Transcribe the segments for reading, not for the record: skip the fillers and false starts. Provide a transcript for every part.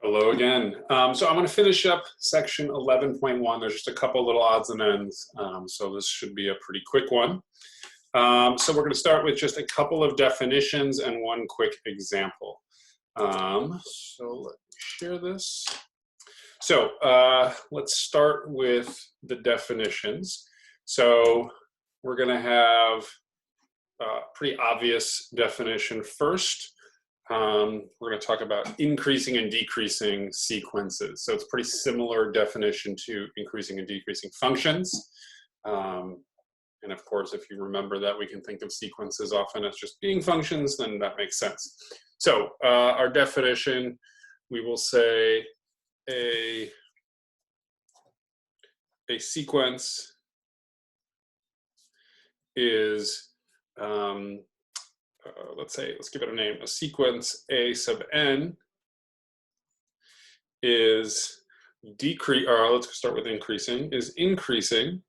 Hello again. So I'm going to finish up section 11.1. There's just a couple little odds and ends, so this should be a pretty quick one. So we're going to start with just a couple of definitions and one quick example. So let me share this. So let's start with the definitions. So we're going to have a pretty obvious definition first. We're going to talk about increasing and decreasing sequences. So it's a pretty similar definition to increasing and decreasing functions. And of course, if you remember that we can think of sequences often as just being functions, then that makes sense. So our definition, we will say a sequence is let's give it a name. A sequence A sub n is let's start with increasing, is increasing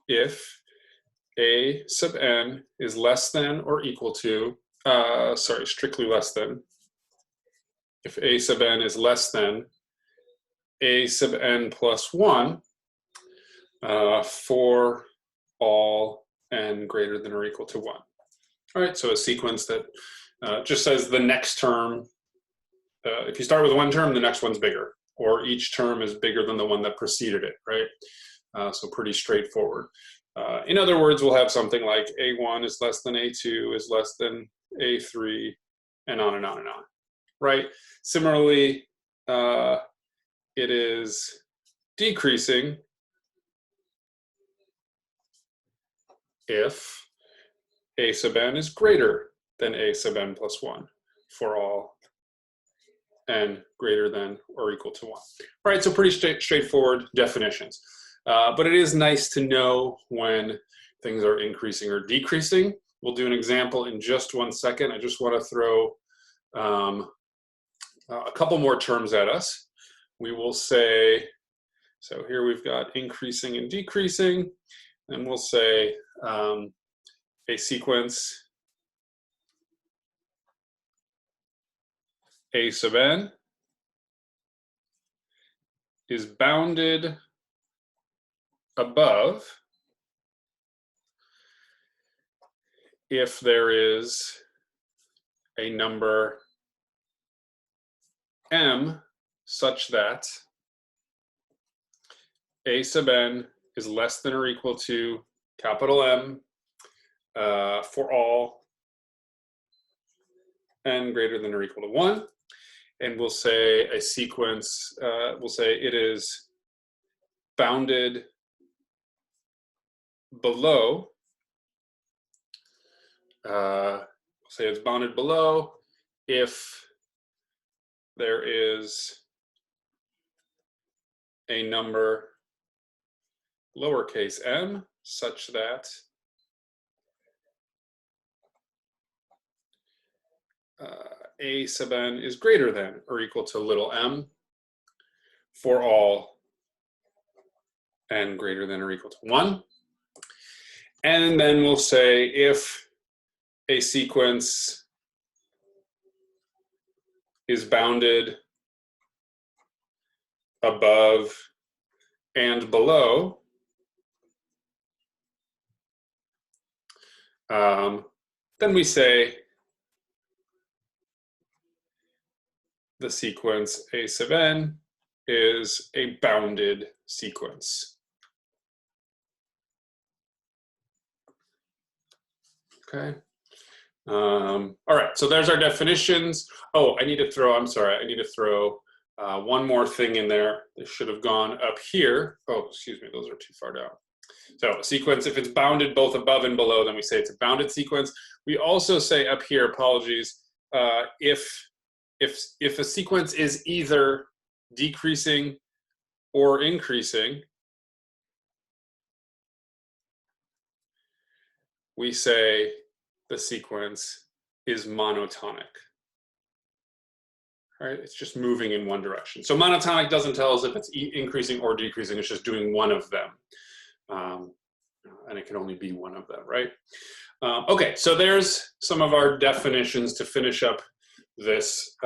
if A sub n is less than or equal to, strictly less than, if A sub n is less than A sub n plus 1 for all n greater than or equal to 1. All right, so a sequence that just says the next term, if you start with one term, the next one's bigger, or each term is bigger than the one that preceded it, right? So pretty straightforward. In other words, we'll have something like A1 is less than A2 is less than A3, and on and on and on, right? Similarly, it is decreasing if A sub n is greater than A sub n plus 1 for all n greater than or equal to 1. All right, so pretty straightforward definitions. But it is nice to know when things are increasing or decreasing. We'll do an example in just 1 second. I just want to throw a couple more terms at us. We will say, so here we've got increasing and decreasing, and we'll say a sequence A sub n is bounded above if there is a number m such that A sub n is less than or equal to capital M for all n greater than or equal to 1. And we'll say a sequence, we'll say it is bounded below, we'll say it's bounded below if there is a number lowercase m such that A sub n is greater than or equal to little m for all n greater than or equal to 1. And then we'll say if a sequence is bounded above and below, then we say the sequence A sub n is a bounded sequence. Okay. All right, so there's our definitions. Oh, I need to throw one more thing in there. This should have gone up here. Oh, excuse me, those are too far down. So a sequence, if it's bounded both above and below, then we say it's a bounded sequence. We also say up here, apologies, if a sequence is either decreasing or increasing, we say the sequence is monotonic. All right, it's just moving in one direction. So monotonic doesn't tell us if it's increasing or decreasing, it's just doing one of them. And it can only be one of them, right? Okay, so there's some of our definitions to finish up this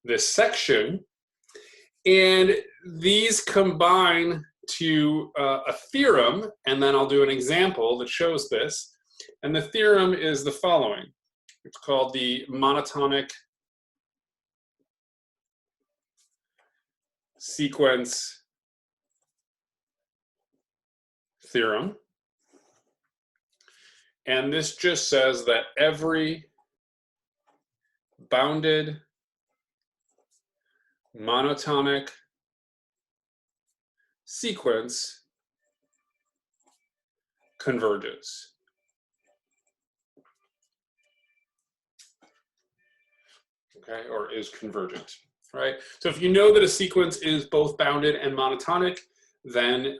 this section. And these combine to a theorem, and then I'll do an example that shows this. And the theorem is the following. It's called the monotonic sequence theorem. And this just says that every bounded monotonic sequence converges. Okay, or is convergent, right? So if you know that a sequence is both bounded and monotonic, then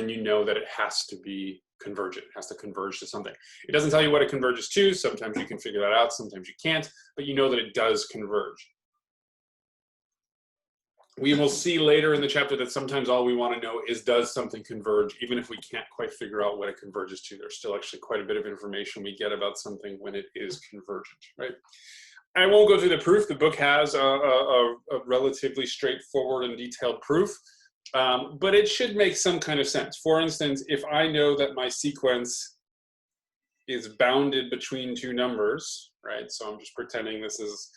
you know that it has to be convergent. It has to converge to something. It doesn't tell you what it converges to. Sometimes you can figure that out, sometimes you can't, but you know that it does converge. We will see later in the chapter that sometimes all we want to know is, does something converge? Even if we can't quite figure out what it converges to, there's still actually quite a bit of information we get about something when it is convergent, right? I won't go through the proof. The book has a relatively straightforward and detailed proof, but it should make some kind of sense. For instance, if I know that my sequence is bounded between two numbers, right? So I'm just pretending this is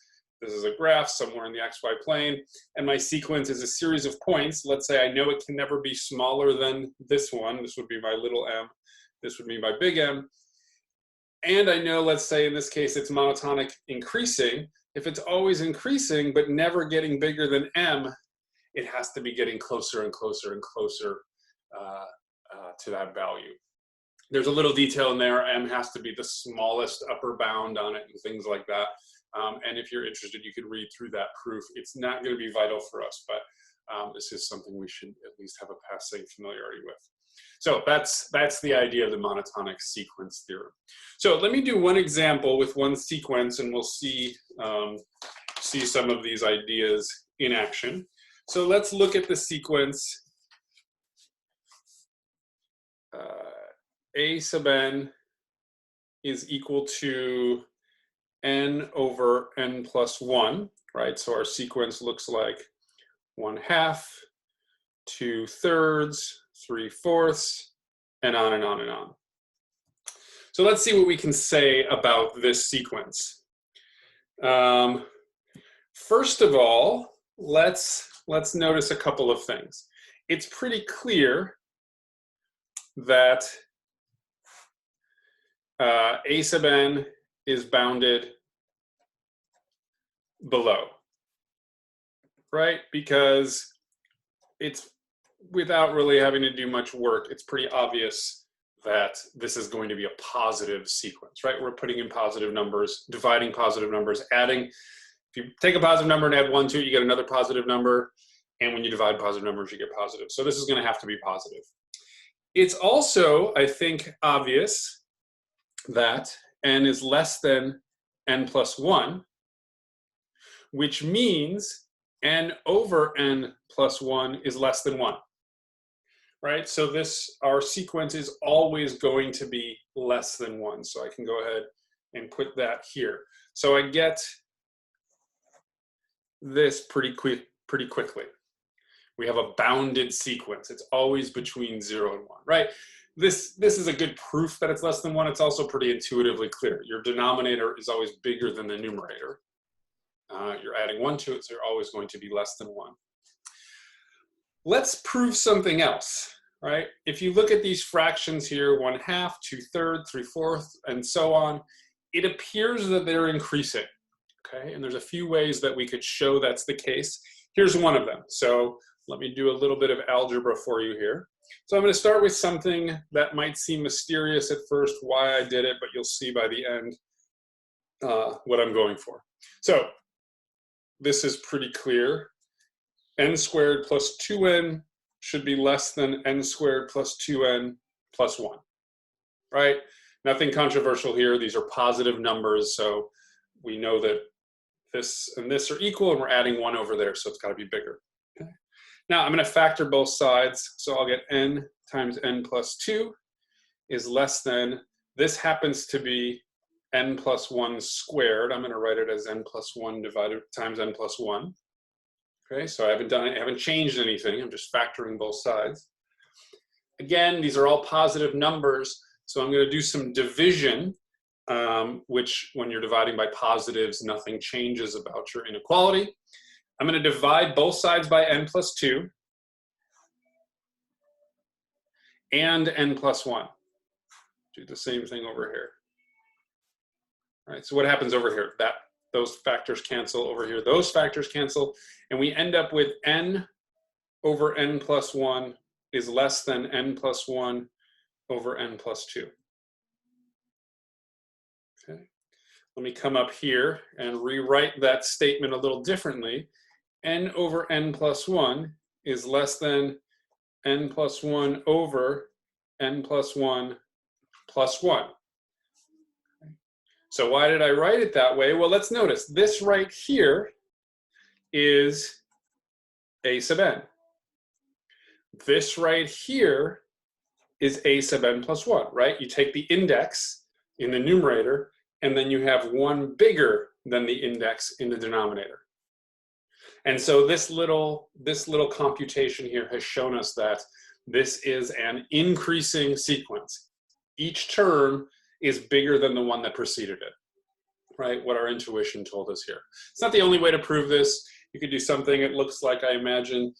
a graph somewhere in the XY plane, and my sequence is a series of points. Let's say I know it can never be smaller than this one. This would be my little m. This would be my big M. And I know, let's say in this case, it's monotonic increasing. If it's always increasing but never getting bigger than m, it has to be getting closer and closer and closer to that value. There's a little detail in there. M has to be the smallest upper bound on it and things like that. And if you're interested, you could read through that proof. It's not going to be vital for us, but this is something we should at least have a passing familiarity with. So that's the idea of the monotonic sequence theorem. So let me do one example with one sequence, and we'll see some of these ideas in action. So let's look at the sequence a sub n is equal to n over n plus 1, right? So our sequence looks like 1/2, 2/3, 3/4, and on and on and on. So let's see what we can say about this sequence. First of all, let's notice a couple of things. It's pretty clear that a sub n is bounded below, right? Because it's, without really having to do much work, it's pretty obvious that this is going to be a positive sequence, right? We're putting in positive numbers, dividing positive numbers, adding. If you take a positive number and add 1 to it, you get another positive number. And when you divide positive numbers, you get positive. So this is going to have to be positive. It's also, I think, obvious that n is less than n plus 1, which means n over n plus 1 is less than 1. Right? So our sequence is always going to be less than 1. So I can go ahead and put that here. So I get this pretty quickly. We have a bounded sequence. It's always between 0 and 1, right? This is a good proof that it's less than 1. It's also pretty intuitively clear. Your denominator is always bigger than the numerator. You're adding 1 to it, so you're always going to be less than 1. Let's prove something else, right? If you look at these fractions here, 1/2, 2/3, 3/4, and so on, it appears that they're increasing, okay? And there's a few ways that we could show that's the case. Here's one of them. So let me do a little bit of algebra for you here. So I'm going to start with something that might seem mysterious at first, why I did it, but you'll see by the end what I'm going for. So this is pretty clear. N squared plus 2n should be less than n squared plus 2n plus 1, right? Nothing controversial here. These are positive numbers, so we know that this and this are equal, and we're adding 1 over there, so it's got to be bigger. Okay. Now I'm going to factor both sides, so I'll get n times n plus 2 is less than, this happens to be n plus 1 squared. I'm going to write it as n plus 1 divided times n plus 1. Okay, so I haven't changed anything. I'm just factoring both sides. Again, these are all positive numbers, so I'm going to do some division, which when you're dividing by positives, nothing changes about your inequality. I'm going to divide both sides by n plus 2 and n plus 1. Do the same thing over here. All right, so what happens over here? Those factors cancel over here. Those factors cancel, and we end up with n over n plus 1 is less than n plus 1 over n plus 2. Okay, let me come up here and rewrite that statement a little differently. N over n plus 1 is less than n plus 1 over n plus 1 plus 1. So why did I write it that way? Well, let's notice this right here is a sub n. This right here is a sub n plus 1, right? You take the index in the numerator, and then you have one bigger than the index in the denominator. And so this little computation here has shown us that this is an increasing sequence. Each term is bigger than the one that preceded it, right? What our intuition told us here. It's not the only way to prove this. You could do something, it looks like, I imagine,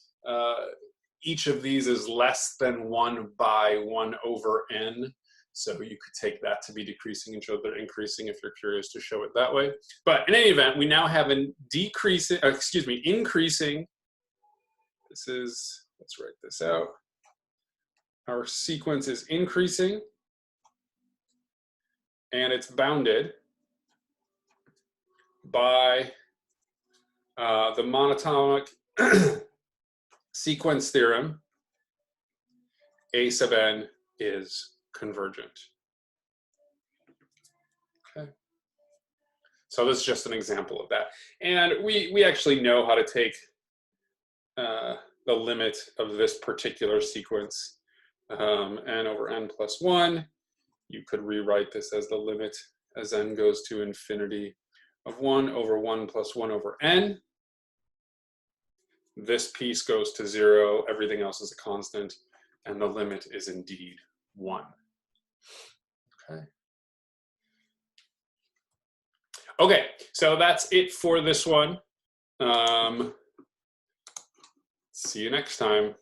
each of these is less than 1 by 1 over n. So you could take that to be decreasing and show they're increasing if you're curious to show it that way. But in any event, we now have an increasing. This is, let's write this out. Our sequence is increasing, and it's bounded by the monotonic sequence theorem. A sub n is convergent. Okay. So this is just an example of that. And we actually know how to take the limit of this particular sequence, n over n plus 1. You could rewrite this as the limit as n goes to infinity of 1 over 1 plus 1 over n. This piece goes to 0, everything else is a constant, and the limit is indeed 1. Okay. Okay, so that's it for this one. See you next time.